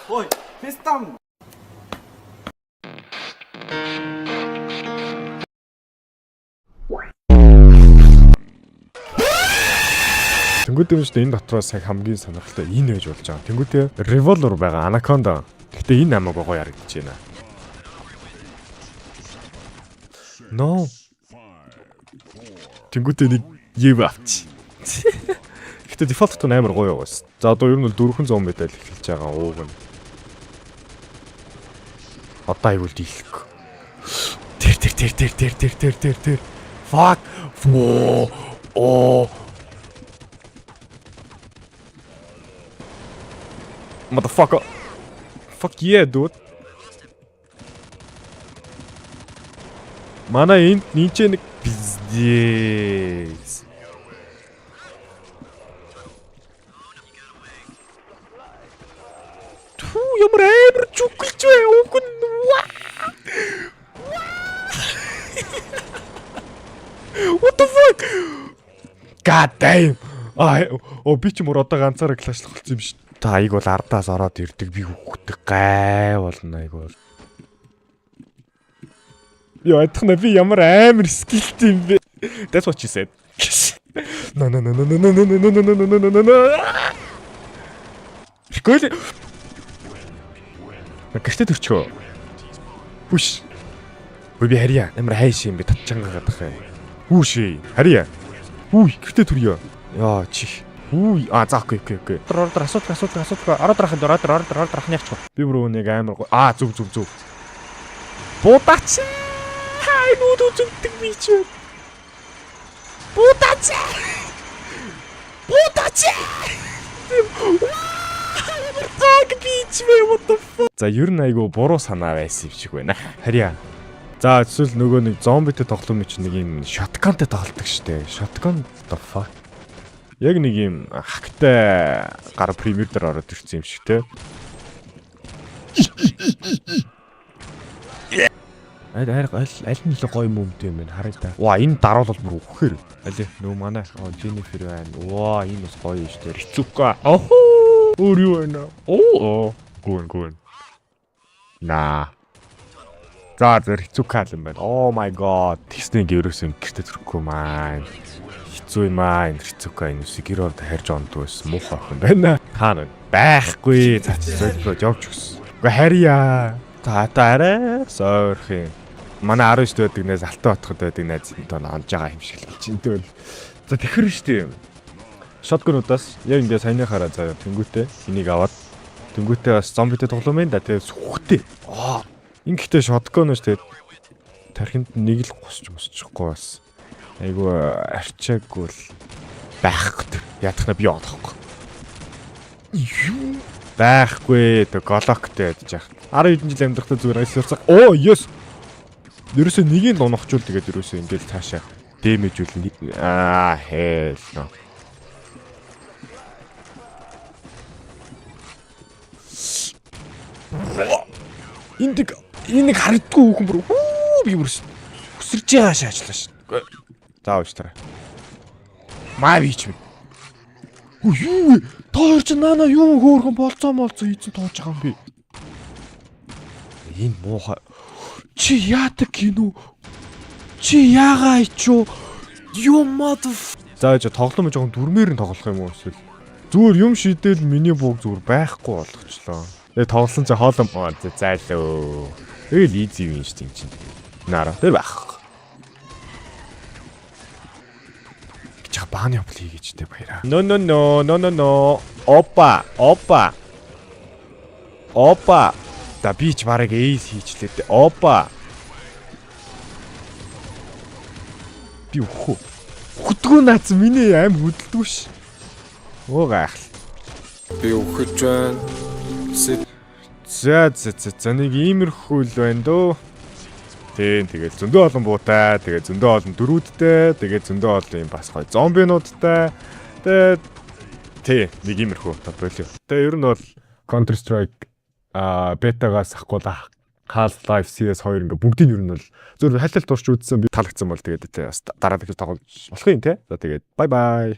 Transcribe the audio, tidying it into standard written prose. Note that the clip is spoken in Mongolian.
Ой, пистам. Тэнгүүдээ нь энэ дотроос яг хамгийн сонирхолтой энэ байж болж байгаа. Тэнгүүдээ Revolver байгаа Anaconda. Гэтэ энэ намайг гоо ярагдаж байна. No. Тэнгүүдээ нэг Ев авч. Гэтэ дефолт нь амар гоё яваас. За одоо ер нь 400 медаль эхэлж байгаа ууг нь. Одоо аюул дийлэх. Тэр. Fuck. Оо. Motherfucker. Fuck yeah, dude. Манай энд нинчээ нэг пиздец. Түү ямар амар чүглж бай уг нь. What the fuck? God damn. Би ч мөр одоо ганцаараа клашлах болсон юм шүү. Та аяг бол ардаас ороод ирдэг би хөөхдөг гай болно аяг бол. Яа айтхна би ямар амар скилт юм бэ? That's what you said. No. Скойл. Гэртээ төрчөө. Хүш. Би харьяа амар хайш юм би татчангаа гадах. Хүш. Харьяа. Үгүй гэртээ төрё. Яа чих. Үгүй заахгүй. Ордор асуудаг. Ордор ахнаач. Би бүр нэг амар зүг. Буудаач. Хай нүд үзэгдэг би ч. Буудаач. Так бич вэ what the fuck. За ер нь айгу буруу санаа байсан юм шиг байна. Харьяа. За эсвэл нөгөө нэг зомбитэй тоглоом чинь нэг юм shotgun-тэй тоглолдог штэ. Shotgun the fuck. Яг нэг юм хактай гар премьер дээр ороод ирсэн юм шиг те. Аль нь л гоё мөмтэй юм бэ харъя та. Ваа энэ даруул бол бүр өгөхээр. Аль нөө манай Jennifer байна. Ваа энэ бас гоё юм штэ. Рицука. Өөр юу байна? Гүн. На. За Рицука юм байна. Oh my god. Тэсний гэрөөс юм гэртэ төрөхгүй маань. Хэцүү юм аа энэ Рицука энэ Сигирод харьж ондоо байсан муухай охин байна. Хаана байхгүй. За зөвхөн явж өгсөн. Уу харьяа. Та арай сойрх юм. Манай 19 байдагнаас Алтан батхад байдаг найз энэ тоо онж байгаа юм шиг л чинь тэгэл. За тэгэхэр штэ юм. Шотгонуудаас яг ингээ саяныхаараа заяа тэнгүүтээ энийг аваад тэнгүүтээ бас зомбитэй тоглоом юм да тэгээ сүхтэй. Ингэхдээ шотгон штэ тархинд нэг л гусчихгүй бас. Айгу арчаагүй л байхгүй. Ядахна би явахгүй. Байхгүй тэг голоктэй ядж яах. 10 хэдэн жил амьдрахтаа зүгээр айсарцаг. Yes. Ерөөсөө нэгийг л унахчул тэгээд ерөөсөө ингээл цаашаа дэмэжүүл. Hell no. Энийг харагдгүй хүүхэн бүр би бүр өсөрж байгаа шаачлаа ш. За уучлаарай. Маа бич минь. Юу вэ? Та хоёр ч наана юу хөөрхөн болцоо хийцэн тууж байгаа юм би. Энэ муухай. Чи яадаг кино? Чи яагаа ичүү? Юу motherf. За яа тоглоом жоохон дүрмээр нь тоглох юм уу эсвэл зүгээр юм шидэл миний бууг зүгээр байхгүй болгочлоо. Тэгээ тоглосон чи хоолом зайлөө. Тэгэл easy юм шүү дээ чинь. Нара тэр байх. Чаа бааны явбал хийгээч дээ баяраа. No. Опа. Да бич бараг эйс хийчлээ дээ. Опа. Би хөдгөө наац миний аим хөдөлдөг ш. Гайхал. Би өгөж байна. За нэг иймэрхүү л байна дөө. Тэгээд зөндөө олон буутай, тэгээд зөндөө олон дөрүүдтэй, тэгээд зөндөө олон юм бас гоё зомбинуудтай. Тэгээд нэг иймэрхүү та болио. Тэгээд ер нь бол Counter Strike бетагаас ахгуулах Half-Life CS2 ингээ бүгдийг ер нь бол зөвхөн хайлтал турч үзсэн би таалагдсан бол тэгээд бас дараа дахиж тоглож болох юм те. За тэгээд bye bye.